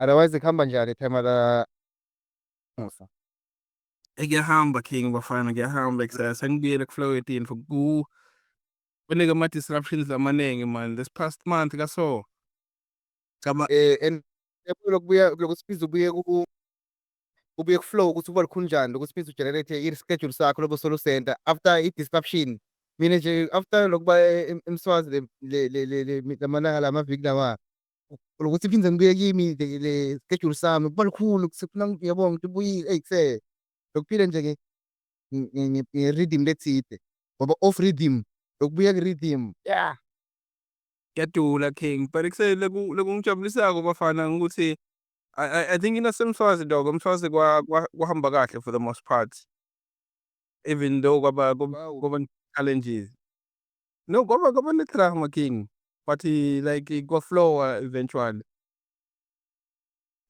otherwise kuhamba njani ithema lamusa? Ngiyahamba King bafana, ngiyahamba sengibuyele ku-Flow18 for kunike ama-disruptions amaningi man this past month kaso. And lokubuya loku sibiza ubuye ku-flow ukuthi kuba lukhuni njani lokuthi sibiza ugenerate i-schedule sakho lobe solo-center after i-disruption. Mina nje after lokuba eMswazi lamalanga lamaviki lawa, lokuthi ngiphinde ngibuye kimi le schedule sami kuba lukhulu sekufuna uyabona ukuthi ubuyile eyi lokuphila nje nge-rhythm letsite ngoba off rhythm lokubuya ku-rhythm Kuyadula King, but lokungijabulisako bafana ukuthi I think naseMswazi dog, eMswazi kwahamba kahle for the most part. Even though Wow. kwaba challenges. No, kwaba ne-drama King, but like kwa-flow eventually.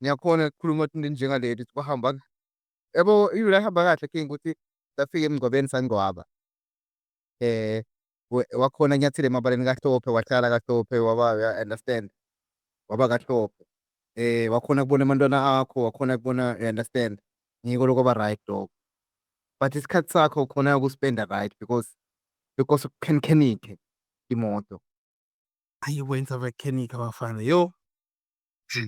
Ngiyakhona ukukhuluma into enjengaleti ukuthi kwahamba yabo yila ehamba kahle King ukuthi safika emngcwabeni sangcwaba. Wakhona kunyathela emabaleni kaHlophe, wahlala kaHlophe waba uya-understand, waba kaHlophe. Wakhona ukubona abantwana akho, wakhona ukubona you-understand. Ngiko lokho kwaba-right dog. But isikhathi sakho khona ukuspenda right because ukhenikhe imoto. Ayi wenza mechanic bafana yo. So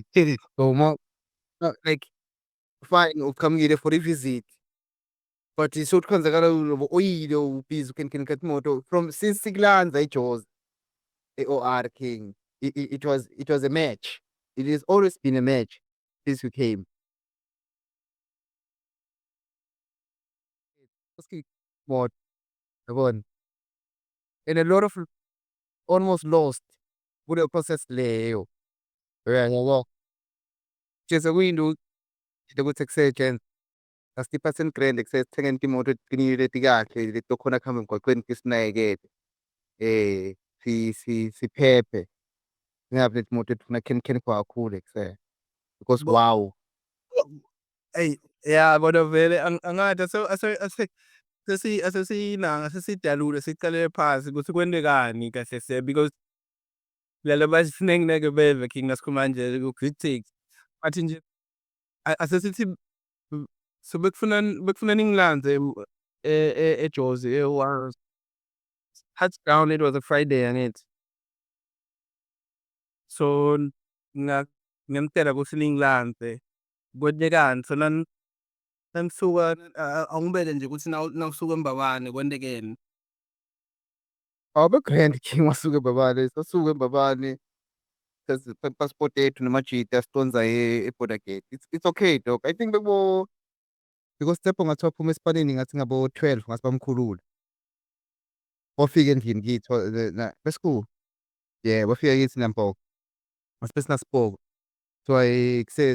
like fine uqhamukile for i-visit, but sewuthi kwenzakala oyile ubhizi ukhenikha imoto from since sikulanza eJozi e-OR King. It was a match. It has always been a match since you came. Moto yabona, and a lot of almost lost kule process leyo. Yabo nje sekuyinto ukuthi kusetshenzwe 60% grand kusekuthengeni imoto eqinile leti kahle leti tokhona kuhamba emgwaqweni tisinakekele. Siphephe. Singabi leti moto ezifuna ukukhenikha kakhulu because wow. Eyi ya bona vele angathi sesidalule sicalele phansi ukuthi kwentekani kahle hle because laba basinengineke beve King nasikhuluma nje ku-critics. But nje asesithi bekufuna ningilanze eJozi touchdown, it was a Friday angithi. So ngiyamtshela ukuthi ningilanze kwentekani, so nanisuka angibele nje ukuthi nawusuka eMbabane kwentekeni. Abe-grand King wasuka eMbabane, sasuka eMbabane passport ethu namajidi asiconsa e-border gate. It's okay dog. I think because Tshepo ngathi waphuma esipanini ngathi ngabo-12 ngathi bamkhulula. Wafika endlini kithi besikhulu. Wafika kithi Nampoco. Masibe sinaSipoko. Kuthiwa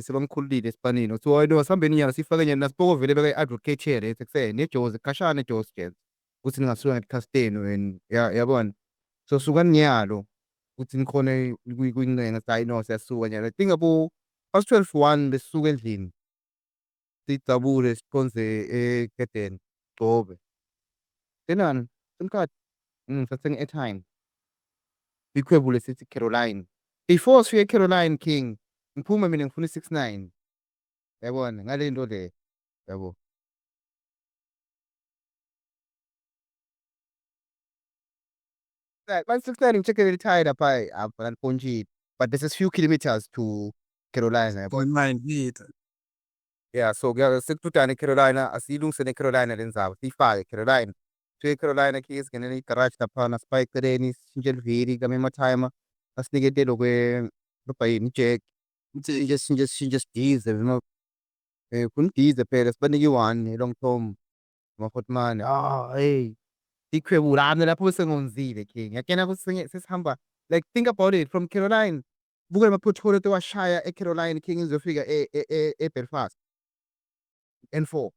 sebamkhululile esipanini. Kuthiwa hayi no asihambeni inyanga siyifake naSipoko vele beke-advocate here neJozi khashana eJozi ukuthi ningasuka ngeCastelo and yabona. So sukani nyalo ukuthi nikhone ukuyincenga sithi hayi no siyasuka nyalo. I think past 12:01 besisuka endlini. Sijabule siconse egedeni Gcobe. Senani sim card, sathenga i-airtime. Ikhwebu lesithi Caroline. Before sifike eCaroline King, ngiphuma mina ngifuna i-69. Yabona ngale nto le, yabo. Mase-69 ngi-check-e i-tire lapha nalipontshile, but this is few kilometers to Carolina yabo. 0.9 litre. Yeah, so sekududane eCarolina, asiyilungise neCarolina le ndzawo, siyifake eCarolina. Sifike eCarolina King singenela igaraji laphana, sifake eceleni, sishintshe eliviri, game ama-timer, basinike robha yini i-jack. Sishintshe sidize funa udize phela sibanike i-one e-long tom, ama-40 hey. Ikhwebu lami lapho bese ngonzile King. Ngiyakuyena ukuthi sesihamba like think about it from Caroline, buka lama-pothole etowashaya eCaroline King ngizofika eBelfast. N4.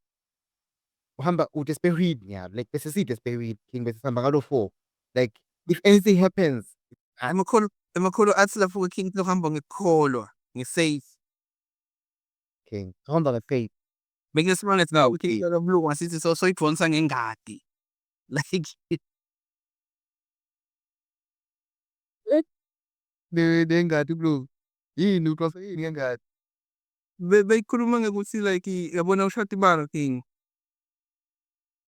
Uhamba u-Desperate nyalo, like bese si-Desperate King bese sihamba ngalo 4. Like if anything happens, Emakhulu athi lapho King kuhamba ngekukholwa, nge-safe. King hamba nge-faith. Bekunesimanga No, King kaMlungu asithi soyidonsa ngengadi. Like nengadi Mlungu. Yini udonsa yini ngengadi? beyikhuluma ngekuthi like yabona ushada imali King,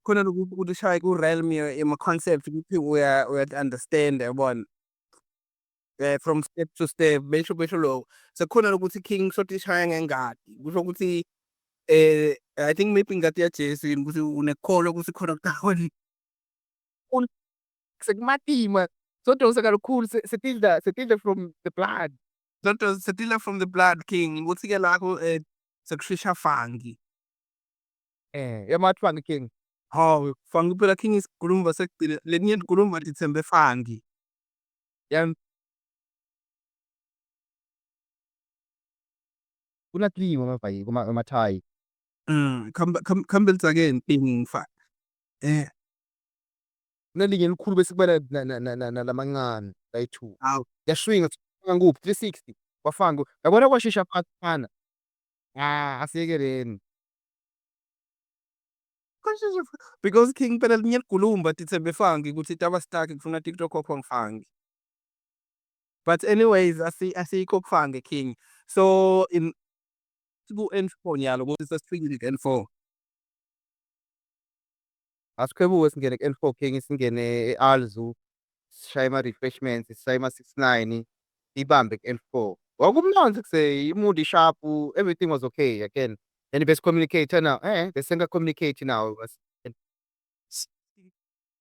khona lokhu ukuthi ushaye ku-realm yama-concept ukuthi uya-understand yabona. From step to step besho lokho. Sekukhona nokuthi King shuthi ishaya ngengadi. Kusho ukuthi I think maybe ingadi yaJesu yini ukuthi unekukholwa ukuthi khona kudala sekumatima sodosa kalukhulu setilda from the blood. Setilda from the blood King ukuthi-ke lapho sekushesha fungi. Yamathi fungi King? Hawu fungi phela King isikhuluma sekugcina lelinye likhuluma lithembe fungi. Kunatliwa mavhayi mathai. Come build again King Kunelinye elikhulu bese kuba nalamancane layi-2. Hawu. Kuyaswinga ngakuphi 360 kwafanga yabona kwashesha phansi phana. Asiyekeleni. Because King phela linye ligulumba lithembe fungi ukuthi taba stuck kufuna TikTok khokho fungi. But anyways asikho fungi King. So in ku-N4 nyalo ukuthi sesifikile ku-N4. Asikhwebuke singene ku-N4 King singene e-Alzu, sishaye ama-refreshments, sishaye ama-69, siyibambe ku-N4. Kwakumnandi kuse i-mood ishapu, everything was okay again. Then besi-communicate now, bese nga-communicate now.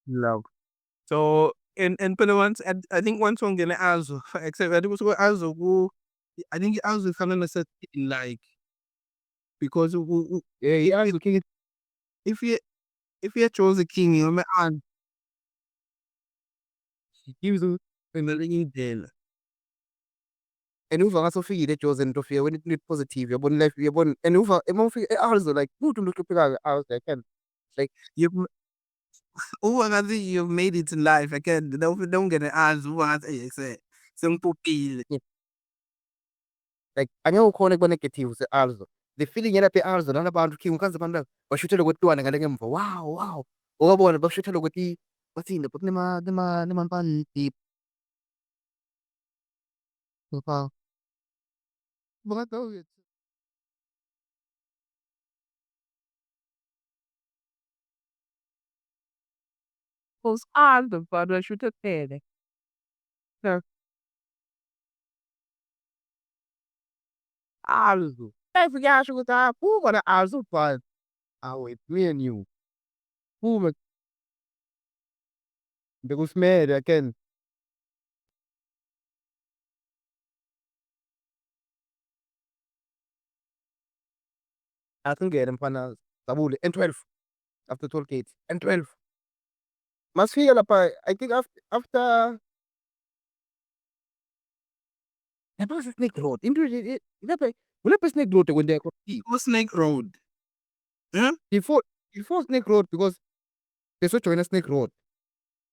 Love. So and phela once I think once ungene Alzu except I think kusuke Alzu I think i-Alzu ifana ne-setting like because I-Alzu King if you Jozi King noma gives you ngelinye indlela. and uva ngathi ufikile eJozi and ufike when it positive yabona life yabona and uva uma ufika e-Alzu like kudwa umuntu ohluphekayo e-Alzu again. Like Uva ngathi you've made it in life again nawungene Alzu uva ngathi sengipopile. like angeke ukhone kuba negative se-Alzu. The feeling yalapha e-Alzu nalabantu King ukhaze abantu bashuthelwa kwetwana ngale ngemva. Wow. Owabona bashuthelwa ukuthi bathini nema deep. Wow. Those Alzu vanhu va xuta tele. Alzu. Life kuyasho ukuthi phuma la-Alzu but wait me and you. Phuma bekusimele again. Asingene mfana Zabule N12 after toll gate N12. Masifika lapha I think after yabona Snake Road into ilapha kulapha e-Snake Road kwenteka Snake Road. before Snake Road because besojoyina Snake Road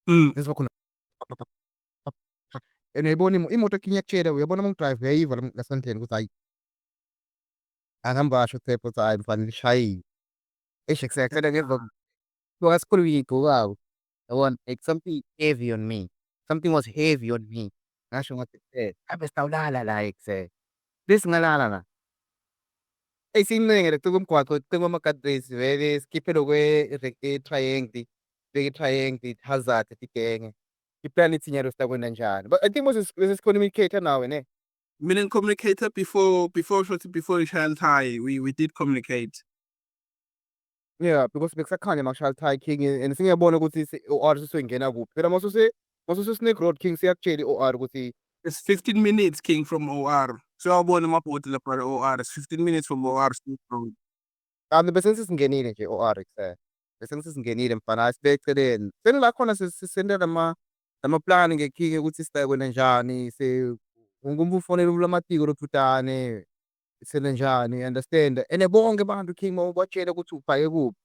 bese khona and uyayibona imoto King iyakutshela uyabona uma udrayiva uyayiva la ngasandleni ukuthi hayi angihambasho Tshepo ukuthi hayi mfana lishayile. Eish ngisayacela ngemva kwasikhuluma engiyigqokako yabona like something heavy on me. Something was heavy on me. Ngasho ngathi ngabe sitawulala la bese ngalala la. Eyi siyincenga cika umgwaqo cima ama-guardrails vele sikhiphe i-triangle, sibeke i-triangle, hazard sigenge. Iplani ithi nyalo sitakwenza njani. But I think bese si-communicate-a nawe ne? Mina ngi-communicate before shuthi before ishaya lithaya we did communicate. Yeah, because bekusakhanya makushaya lithaya King and sengiyabona ukuthi u-R usuyongena kuphi. Phela mase-Snake Road King siyakutshela i-OR ukuthi It's 15 minutes King from OR. Sewawabona amabhodi lapha OR. It's 15 minutes from OR Snake Road. bese sesingenile nje o-R bese sesingenile mfana sibeke eceleni. Senila khona sisenda lamaplani-ke King ukuthi sitakwenza njani, wonke umuntu ufonela ulamatiko lothutane, senze njani understand. And bonke abantu King mawubatshela ukuthi ubhake kuphi,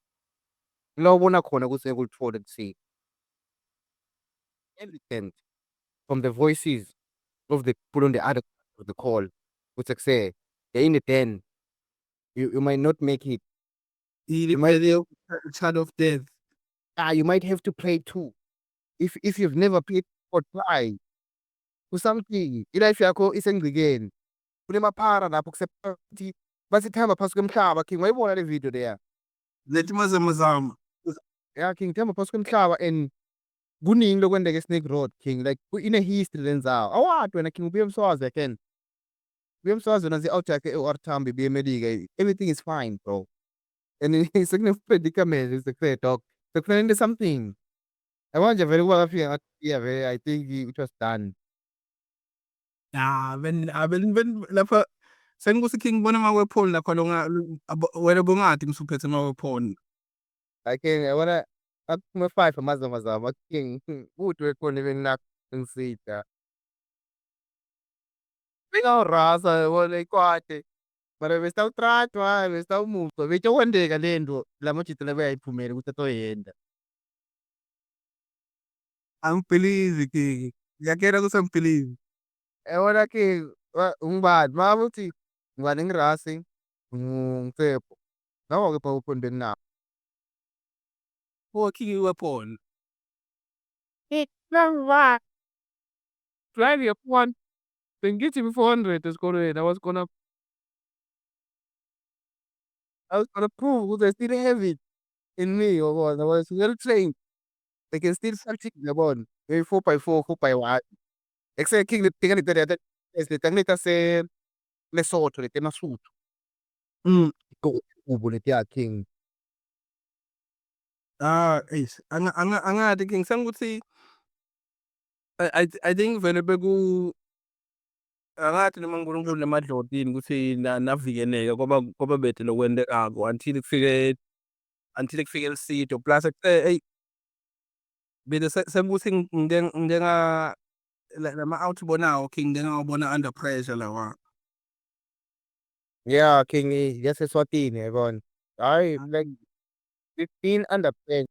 ila ubona khona ukuthi ngeke ulithole ekuseni. Everything from the voices of the people on the other of the call ukuthi kuse they're in the den. You might not make it. You might child of death. You might have to pray too. If you've never prayed or try for something, i-life yakho isengcikeni. Kunemaphara lapho ukuthi basithamba phasi komhlaba King, wayibona le video leya? Lethi mazamazama. Yeah King, thamba phasi komhlaba and kuningi lokwendeka eSnake Road King, like ine-history le ndzawo. Awazi wena King, ubuye eMswazi again. Ubuye eMswazi wena zi-out yakhe e-O R Tambo, ibuye eMelika, everything is fine bro. And sekune-predicament sekuthe dog, sekufanele ninte something. Manje vele kuba ngafika ngathi yeah vele I think it was done. Wenn lapha sengikuthi King ngibona ama-weapon lakhona wena bungade msuphethe ama-weapon. King yabona aphume 5 amazamazama King, uthi wekhona ebenilakho ngisida. Bengawurasa yabona ikwade, mara besitawutratwa, besitawumuca, beyitokwendeka lento la majita labe yayiphumela ukuthi atoyenza. Angibhilivi King, ngiyakuyala ukuthi angibhilivi. Yabona King ungibani? Mawuthi ngibani ngirasi, nguTshepo. Nawo-ke ama-weapon benginabo. Oh King i-weapon. Drive F1. Bengithi be-400 esikolweni, I was gonna prove ukuthi I still have it in me yabona, I was well trained. I can still something yabona, 4x4, 4x1. Ekuseni King letiya letiya Lesotho letiya eMasuthu. Letiya King. Eish angazi King sengikuthi I think vele angathi noma uNkulunkulu emadlotini ukuthi navikeleka kwaba bede lokwendekako until kufike eLsido plus eyi mina sengikuthi ngidenga lama-out obonawo King ngike ngawabona under pressure lawa. Yeah King, yaseSwatini yabona. Hhayi like 15 under 10.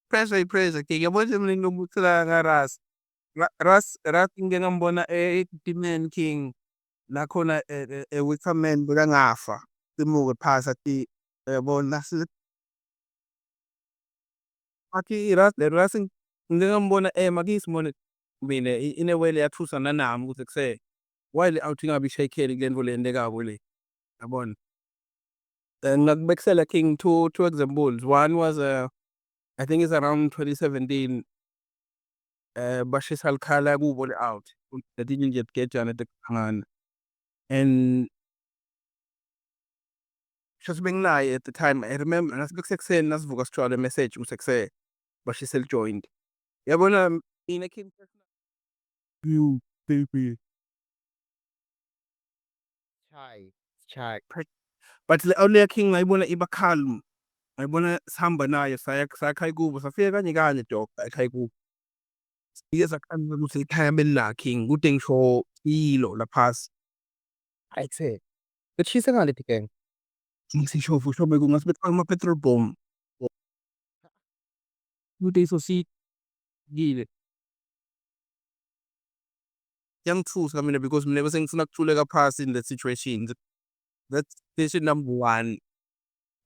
Pressure King, yabona nje mina nginobuthela ngaRas. Ras ngike ngambona eDiman King nakhona Wickerman bekangafa simuke phasi athi yabona athi Ras ngike ngambona makiyisibone mina inewele yathusa nanami ukuthi why le out ingabe ishaykheli kule nto le yenzekako le, yabona. Ngingakubekisela King two examples. One was I think it's around 2017 bashisa likhala kubo le-out letinye nje tigejana tekuhlangana and shuthi benginaye at the time. I remember bekusekuseni nasivuka sithola le message ukuthi bashise li-joint. Yabona mina King you baby. Chai. But leya King ngayibona iba calm, ngayibona sihamba nayo sayakhaya kubo safika kanye kanye dog ekhaya kubo. Sifike sakhanuka ukuthi ikhaya belila King kude ngisho kilo laphasi. Hayi kuse betshise ngani leti gang? Ngisishofu kungase bethi ama-petrol bomb. Kude sosikile. Kuyangithusa mina because mina bese ngifuna ukuthuleka phasi in that situation. That's station number one.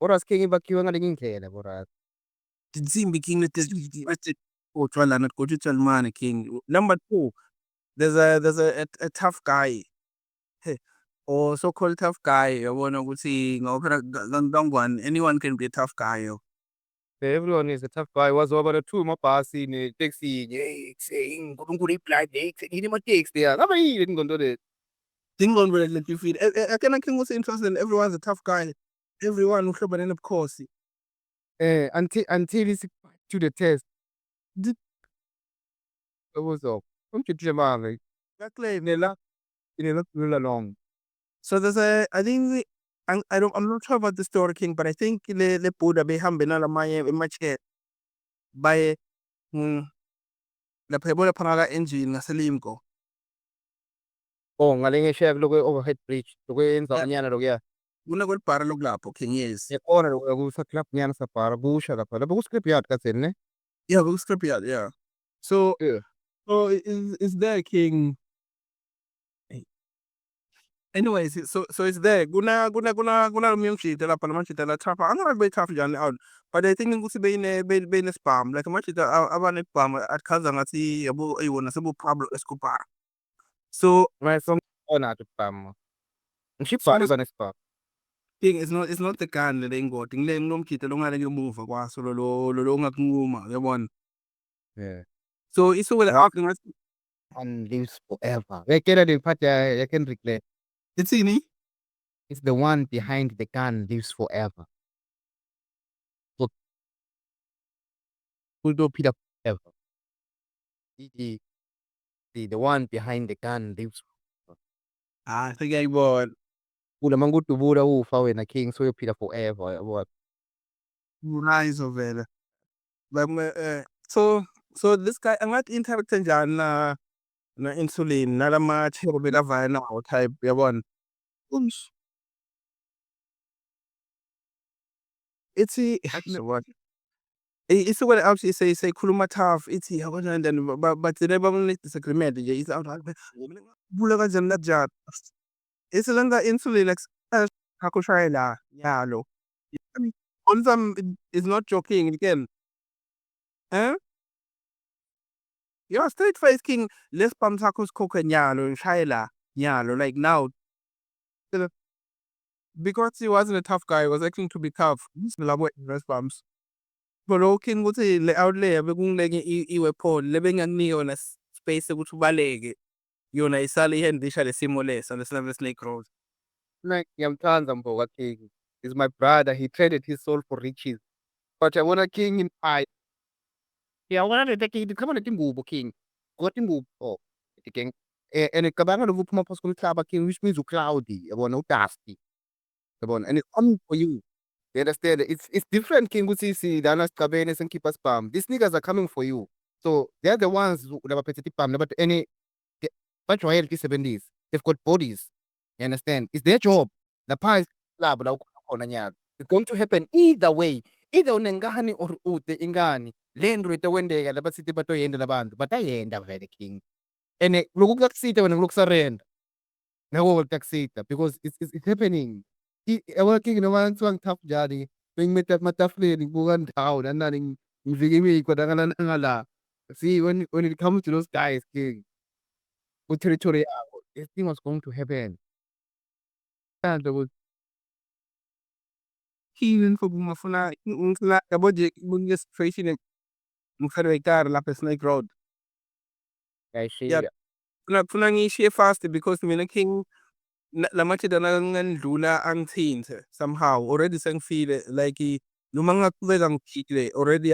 Kodwa King bakhiwe ngalenye indlela kodwa. Tinsimbi King leti bathi gojwa lana gojwa itshalimane King. Number two, there's a tough guy, or so-called tough guy yabona ukuthi ngawuphela anyone can be a tough guy yo. Everyone is a tough guy. Wazoba na-two mabhasi neteksi hey ekuseni uNkulunkulu i-blind ekuseni amateksi ya. Ngabe yini ley'ngqondo lezi? Tingqondo let you feel. Akena King was interested. Everyone's a tough guy. Everyone uhlobane nobukhosi. Until it's to the test. Uzokho. Umjijile manje. Exactly. Inela long. So there's I think I'm not sure about the story King, but I think le Buddha behambe nalamanye ema-chair baye lapha yabona phana ka-engine ngaseLimco. Oh ngalenye esheya kulokwe-overhead bridge lokwenzanyana lokuya. Kunakwelibhara lokulapho King, yes. Ngiyakubona lokuya kusa-club-nyana sabhara kusha lapha. Lapho ku-scrap yard kadzeni ne? Yeah, ku-scrapyard, yeah. So Yeah. it's there King. Anyways, so it's there. Kuna lomunye umjida lapha lamajida la-tough. Angazi be-tough njani out, but I think ukuthi beyine-spam like amajida abane-spam achaza ngathi yabo eyiwona sebu Pablo Escobar. So Mayesongibona nje ukubhama. Ngishibhale zanesibhamu. King, it's not the gun le ingoti, ngile nginomkhita longale ngemuva kwaso lo ongakunquma, uyabona? Yeah. So isuke le arc ngathi And lives forever. Uyayitshela le part yaKendrick le. ithini? It's the one behind the gun lives forever. So uzophila forever. The one behind the gun lives forever. Sengiyayibona. Kula mangudubula ufa wena King soyophila forever yabona. Nice vele. So this guy angathi interact kanjani na insulin nalama-chemical bekavaya nawo type, uyabona? Ithi isuke le album seyikhuluma tough ithi yabona and then bagcine bane-disagreement nje ithi bula kanjani nakunjani. Ithi lenza insulin like ngakho ushaya la nyalo. I mean, Bonzam is not joking again. Yo, straight face King, les pam sakho sikhokhe nyalo ngishaye la nyalo like now. Because he wasn't a tough guy, he was acting to be tough. Labo rest bumps. Pero King ukuthi le out layer bekungileke iweapon lebengakunika yona space ukuthi ubaleke. Yona isale ihandlisha lesimo leso and the snake road. Like ngiyamthanda Mboka King. He's my brother. He traded his soul for riches. But I want a king in I. Yeah, I want to take kama netingubo King. Got tingubo. Oh, King. And ngicabanga nokuphuma phakathi komhlaba King, which means u-cloudy, yabona, u-dusty. Yabona, and it's coming for you. You understand? It's different King ukuthi lana sigcabene sengikhipha spam. These niggas are coming for you. So they're the ones labaphethe tipam but any bajwayele ti-70s. They've got bodies. You understand? It's their job. Lapha labo la ukhona khona nyalo. It's going to happen either way. Either unengane or ude ingane. Le nto itokwendeka labasithi batoyenda labantu batayenda vele King. And loku kuyakusita wena kulokusarenda. Ngako kuyakusita because it's happening. Yabona King noma kuthiwa ngi-tough njani bengime ematafuleni ngibuka ndawo nani ngivika imikhwa nangala. See when it comes to those guys King, ku-territory yabo, this thing was going to happen. Ngithanda ukuthi Healing for ngifuna yabo nje kune situation ngifakwe ikari lapha e-Snake Road. ngiyayishiya. Kufuna ngiyishiye fast because mina King lamathida nakangandlula angithinte somehow already sengifile like noma ngingaqhubeka ngiphile already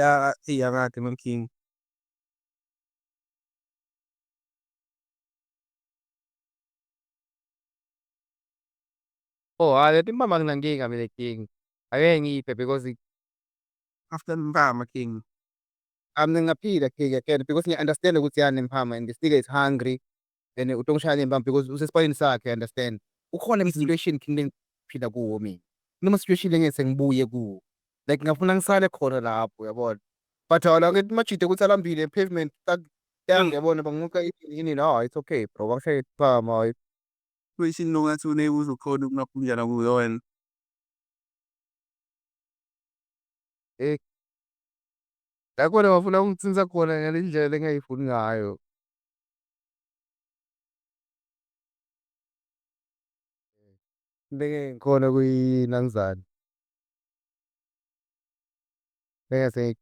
iyakade man King. Oh, hhayi leti mpama nginankinga mina King. Angeke ngiphe because After Mpama King. ngingaphila King again because ngiya-understand ukuthi yani Mphama and this nigga is hungry and utongishaya ngempama because usesipayini sakhe, understand. Ukhona ama-situation King lengiphila kuwo mina. Kunama-situation engeke ngibuye kuwo. Like ngingafuna ngisale khona lapho uyabona. But wona angithi majide ukuthi alambile pavement yabona bangimuka ini no, it's okay bro bangishaye isiphama hayi. Situation lo ngathi unebuza ukhona ukungaphunjana kuyo wena. Nakhona bafuna ukungitsinisa khona ngale ndlela engingayifuni ngayo. Into engeke ngikhone kuyinambuzane. Engeke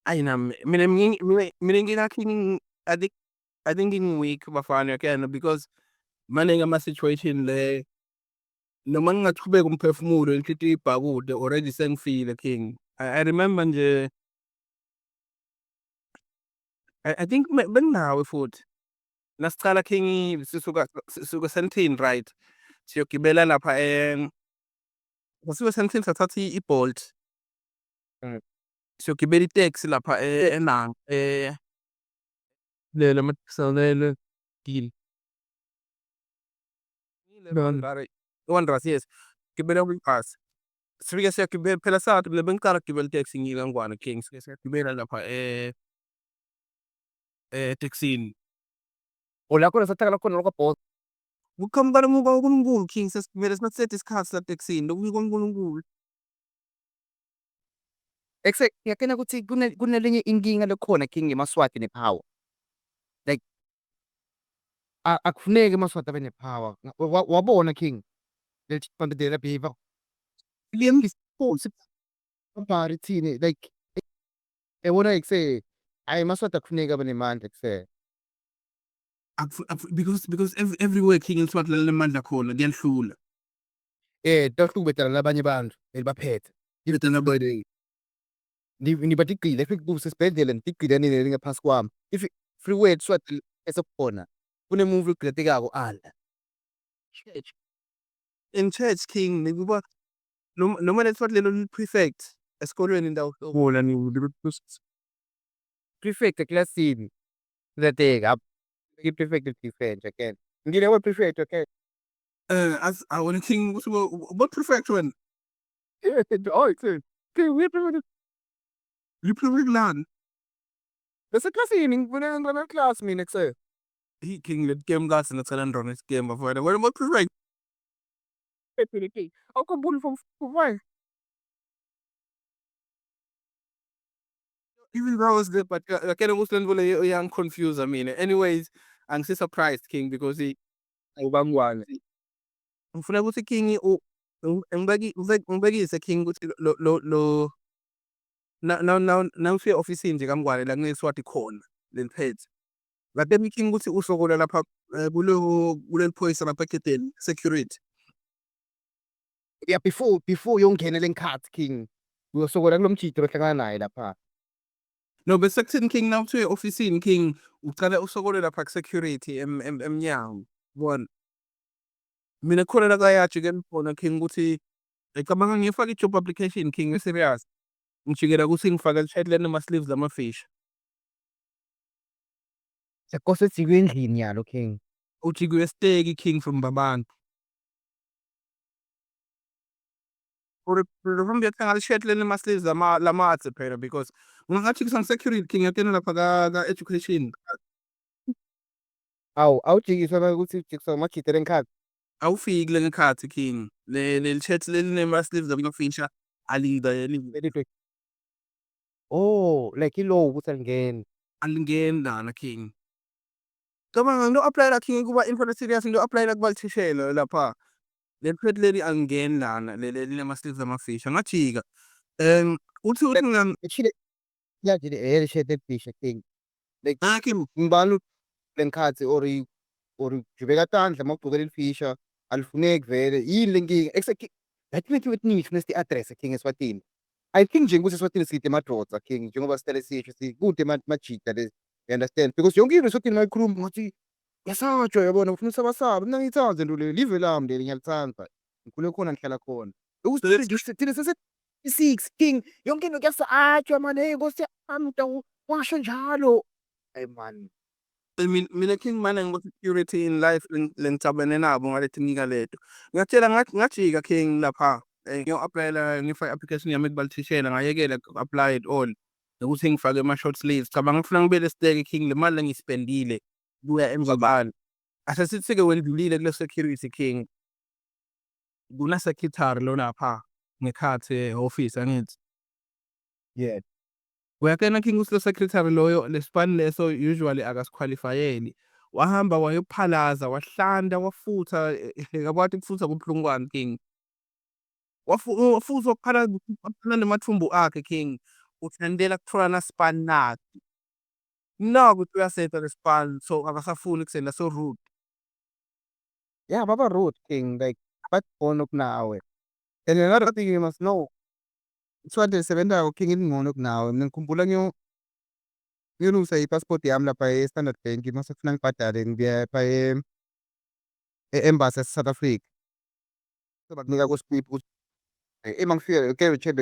Ayi nami mina inkinga King I think ngi-weak bafana again because maningi ama-situation le noma ngingaqhubeka umphefumulo inhliziyo ibhakude already sengifile King. I remember nje I think benginawe futhi. Nasicala King sisuka Sandton right, siyogibela lapha sasuka Sandton sathatha i-Bolt. Siyogibela iteksi lapha eNanga lele deal. Yes. Gibela kwi-bus. Sifike siyagibela phela sathi mina bengicala ukugibela iteksi ngiyilangwane King, sike sayagibela lapha etekisini. Oh, la khona sathatha khona lokwa-Bolt. Ukuqhamuka muka kuNkulunkulu King sesigibele simathethe isikhathi la tekisini lokubika kwaNkulunkulu. Ngiyakena ukuthi kunelinye inkinga lekhona King ngeMaswati nePhawu. Like akufuneki amaSwati abe ne-power. Wabona King leli bantu leli behave Bhari thini like yabona kuse hhayi amaSwati akufuneki abe nemandla kuse. Because everywhere King iSwati lalinamandla khona liyanhlula. Liyahlubeta nalabanye bantu elibaphethe. Nibatigqile kusesibhedlela nitigqile nina lingaphansi kwami. If freeway Swati esekhona kunemuvi eqhudelekako ala. In church King bekuba noma leSwati lelo li-prefect esikolweni ndawuhlobula Prefect eklasini kuyateka i-prefect defense again. Ngile we-prefect okay. wena King what prefect wena? Oh, King we-prefect Li-prefect lani? naseklasini ngibona class mina kuse. Hey King le game kasi nathanda ndrona isigame bafowethu. Wena what prefect? Awukhumbuli form 5? Even though I was good, but akekho uSilandula uyangi-confuse mina. Anyways, angisi-surprised King because Awubangwane. ngifuna ukuthi King ngibekise King ukuthi nawufika ofisini nje kaMngwane la kuneSwati khona leliphethe. Ngatema King ukuthi usokola lapha kuleli phoyisa lapha egedeni security. Yeah, before uyongenela enkhathi King. Uyosokola kulo mjito ohlangana naye lapha. No, bese kuthini King nawuthi uya ofisini King ucala usokole lapha ku-security emnyango bona. Mina kukhona la kayajike khona King ukuthi ngicabanga ngiyofaka i-job application King serious. Ngijikela ukuthi ngifake li-shirt linama-sleeves lamafisha. Sekose ujike endlini yalo King. Ujikiwe steki King from Babantu. Ngihamba ngiyothenga li-shirt linama-sleeves lamatse phela because ngingajikisa ngi-security King ngiyotena lapha ka-education. Awujikiswa ukuthi ujikiswa amajito enkhathi. Awufiki kule ngekhathi King. Leli shirt linama-sleeves lamafisha alingene. Oh, like ilo ukuthi alingene. Alingeni lana King. Cabanga ngilo-aplayela King kuba info serious ngilo-aplayela kubalithishela lapha. Leli shirt leli alingeni lana linama-sleeves amafisha ngajika. Uthi Eshile yaje le shirt elifisha King. Like King ngibani lenkhathi or ujibeka tandla mawugcoke lelifisha alifuneki vele yini le nkinga yathi nithi funa i-address King eSwatini. I think nje ukuthi eSwatini sithi emadrodza King njengoba sitele sisho sikude majita lezi. You understand? Because yonke into eSwatini mayikhuluma ngathi yasatshwa yabona ufuna usabasaba. Mina ngiyithanda into le live lami leli ngiyalithanda. Ngikhule khona ngihlala khona. Thina sese-6 King yonke into kuyasatshwa man hey Nkosi yami washo njalo. Hayi man. mina King mane ngiku-security in life lengicabane nabo ngalethi nginika leto. Ngiyatshela ngajika King lapha ngiyo-aplayela ngifake i-application yami kubalithishela ngayekela apply it all. Nokuthi ngifake ama-short sleeves. Cabanga ngifuna ngibele steki King le mali engiyispendile kuya eMzabane. Asesithi-ke wedlulile kule security King. Kuna-secretary lo lapha ngekhathi e-office angithi. Yeah. Uyakena King ukuthi lo secretary loyo lesipani leso usually akasikhwalifayeli. Wahamba wayophalaza, wahlanda, wafutha yabo bathi ukufutha kubuhlungu King. Wafutha waphalaza namathumbu akhe King. Uthandela kuthiwa nasipani nakhe. Naku ukuthi uyasetha lesipani so akasafuni kusenda so rude. Yeah, baba rude King like bakhona kunawe. And another thing you must know, iSwati lisebenza King lingcono kunawe. Mina ngikhumbula ngiyolungisa i-passport yami lapha e-Standard Bank mase kufuna ngibhadale ngiya lapha e-embassy yase-South Africa. Bakunika kwesliphu ukuthi mangifika uke check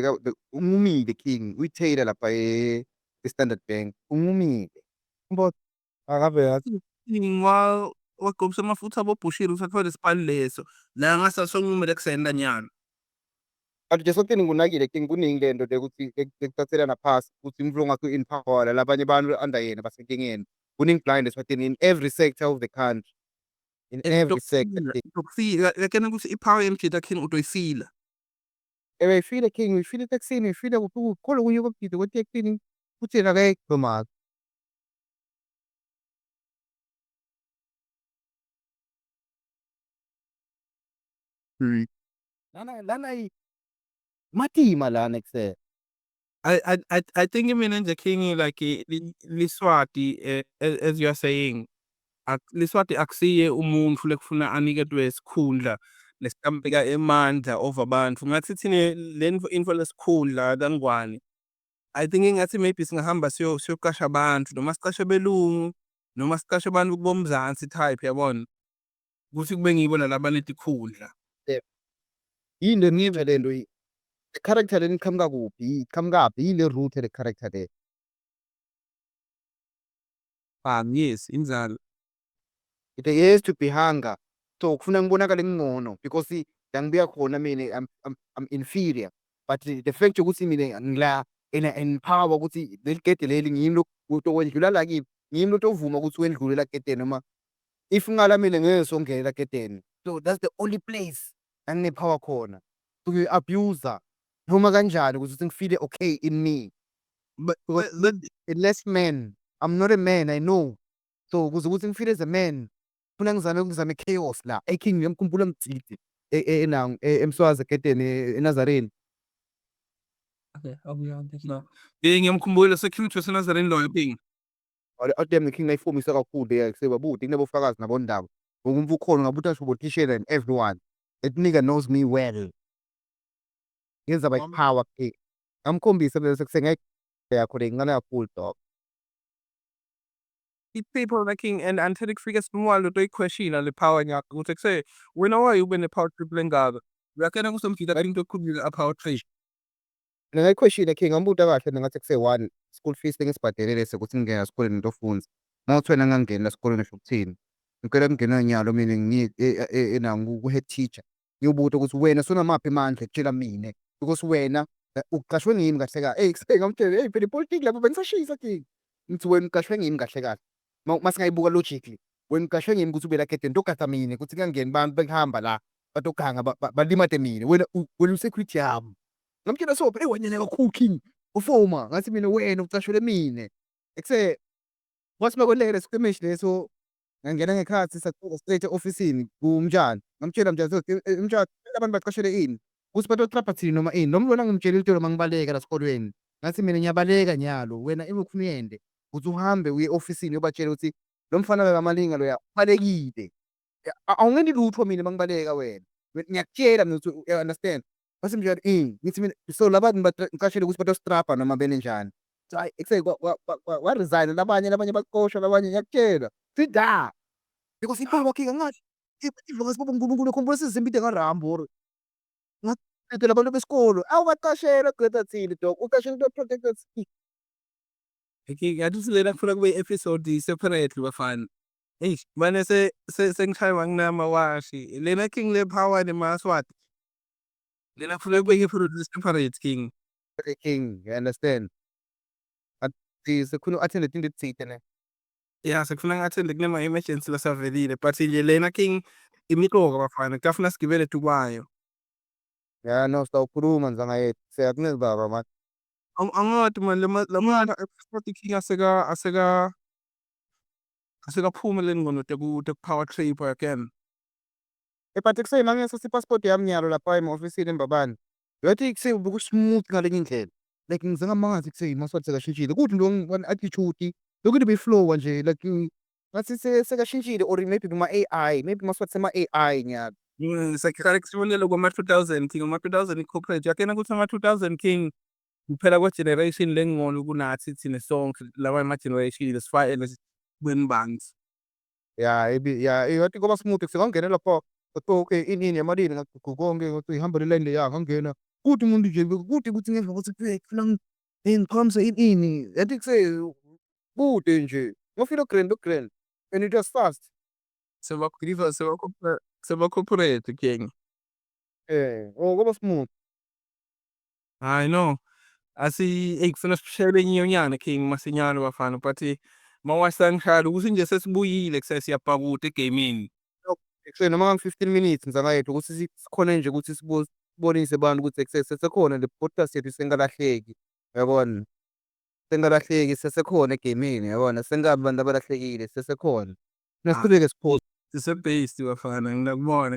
umumile King uyi-tailor lapha e-Standard Bank umumile. Umbuzo akave yathi King wagcobisa amafutha aboBushiri usathola lesipani leso. La ngasasongumele kusenda nyalo. kanti nje esontweni ngunakile King kuningi lento le ukuthi ekuthathelana phasi ukuthi umuntu ongakho-in power labanye abantu under yena basenkingeni. Kuningi blind eSwatini in every sector of the country. In every sector King. Ukufika yakena ukuthi i-power yemjida King utoyifila. Uyayifila King, uyifila eteksini, uyifila kukhona okunye okubhida kweteksini futhi akekho mali. lana matima lana ekuseni. I think mina nje King like Liswati as you are saying Liswati akusiye umuntu lekufuna aniketwe isikhundla nesikampika emandla over abantu. Ngathi thina info lesikhundla kangwane. I think engathi maybe singahamba siyocasha abantu noma sicashe belungu noma sicashe abantu bomzansi type yabona. Kuthi kube ngibo nalabaneta ikhundla. Yini ngive lento i-character le iqhamuka kuphi? Iqhamukaphi? Yini le root yale character le? Yes, injalo. It has to be hunger. So kufuna ngibonakale ngingcono because la ngibuya khona mina I'm inferior. But the fact ukuthi mina ngila power ukuthi leli gede leli ngimi wendlula la kimi. Ngimi ovuma ukuthi wendlule la gedeni noma if ngala mina ngeke songena la gedeni. So that's the only place angine-power khona. To abuser noma kanjani ukuthi ngifile okay in me. But A less man. I'm not a man, I know. So ukuze ukuthi ngifile as a man kufuna ngizame chaos la. King ngiyamkhumbula Mtshidi eMswazi egedeni eNazareni. ngiyamkhumbula security waseNazarene loyo King. Damn, the King nayifomise kakhulu leya kusebabude kunabofakazi nabondaba. Wonke umuntu ukhona ngabe uthi ubotishela and everyone. That nigga knows me well. Yenza by power ke. Ngamkhombisa bese kusengeke yakho le ngale kakhulu dog. People like King and until kufika simwalo toyiquestion le power yakho ukuthi kuse wena wayo ube ne power trip lengaka. Uyakena kusomfika into ekhulile power trip. Ngingayiquestion King ngambuta kahle ngathi kuse-1 school fees lengisibhadelele sekuthi ngingena esikoleni ngitofunda. Mawuthi wena ngangena esikoleni usho ukuthini? Ngicela ukungena nyalo mina ku-head teacher. Ngiyobuza ukuthi wena sunamaphi amandla ekutshela mina because wena uqashwe ngimi kahle kahle. Kuseke ngamtshela phela ipolitiki lapho bengisashisa King. Ngithi wena uqashwe ngimi kahle kahle. Masingayibuka logically. Wena uqashwe ngimi ukuthi ube la gedeni togada mina ukuthi kungangeni bantu bengihamba la batoganga balimate mina. Wena u-security yami. Ngamtshela so phela wena kakhulu King. Ufoma ngathi mina wena ucashwele mina. Ekuse wathi makwelekele skirmish leso ngangena ngekhathi sacoka straight e-ofisini kuMtshana. Ngamtshela Mtshana Mtshana abantu bacashele ini? Ukuthi bato-trapha thina noma ini? Noma lona ngimtshela ilitolo mangibaleka la esikolweni. Ngathi mina ngiyabaleka nyalo wena ufuna uyende ukuthi uhambe uye e-ofisini uyobatshela ukuthi lo mfana kaMalinga loya ubalekile. Awungeni lutho mina mangibaleka wena. Ngiyakutshela mina ukuthi you-understand. Wathi Mtshana ngithi mina so labantu ngicashele ukuthi bato-strapha noma benenjani. Hayi ekuse wa-resign labanye baxoshwa labanye ngiyakutshela. Sithi da because ipower King angathi uNkulunkulu khumbula sizimba ngaRambo. Ngathi labantu besikolo awubaqashela gqeda thini dog uqashele into protect us. King ngathi lena kufuna kube episode separate bafana. Hey manje sengishaywa nginamawashi. Lena King le power ne Maswati. Lena kufuna kube episode separate King. King, you understand? Sikhona u-attend into ethithe ne. Yeah, sekufuna ngathende kunema-emergency lasavelile but nje lena King imiqoka bafana kuyafuna sigibele tukwayo. Ya no sitawukhuluma ndzanga yethu siyakuneza baba mani. Angazi man lama episode King asekaphuma le ngqondo teku-power trip again. But kuseni mangiyothatha i-passport yami nyalo lapha ema-ofisini eMbabane. Yathi kuseni beku-smooth ngalenye indlela. Like ngize ngamangazi kuseni Maswati sekashintshile. Kuthi nje attitude lokhu beflow nje like ngathi sekashintshile or maybe kuma-AI, maybe Maswati sema-AI nyalo. Sekubonela kwama-2000 King ama-2000 i-corporate yakena ukuthi ama-2000 King kuphela kwe-generation lengcono kunathi thina sonke lawa ama-generation lesifayele kwenibanzi. Ya yathi kwaba smooth sekangena lapha okay ini yamalini ngakho konke ukuthi ihamba le line leya ngangena. Kuthi umuntu nje kuthi ukuthi ngemva kokuthi kufuna ngiphakamisa ini yathi kude nje ngofika ku-Grand and it was fast. Seba-corporate King. Kwaba smooth. I know. Kufuna sishayele inyonyane King masinyane bafana but mawasangishayela ukuthi nje sesibuyile siyabhakuda egamini. Ekuseni noma ngangu-15 minutes ndzanga yethu ukuthi sikhone nje ukuthi sibonise abantu ukuthi sesekhona le podcast yethu sengalahleki yabona. Sengalahleki sesekhona egamini yabona sengabi abantu abalahlekile sesekhona. Nasiqhubeke siphoste. Sise-based bafana ngiyakubona.